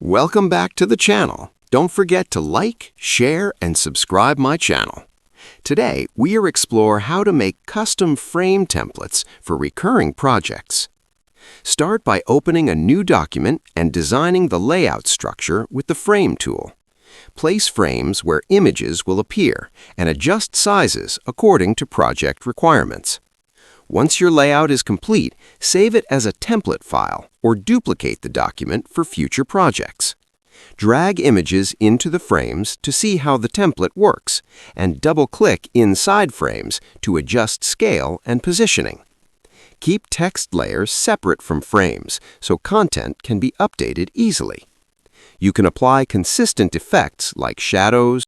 Welcome back to the channel. Don't forget to like, share, and subscribe my channel. Today, we'll explore how to make custom frame templates for recurring projects. Start by opening a new document and designing the layout structure with the Frame tool. Place frames where images will appear and adjust sizes according to project requirements. Once your layout is complete, save it as a template file or duplicate the document for future projects. Drag images into the frames to see how the template works, and double-click inside frames to adjust scale and positioning. Keep text layers separate from frames so content can be updated easily. You can apply consistent effects like shadows,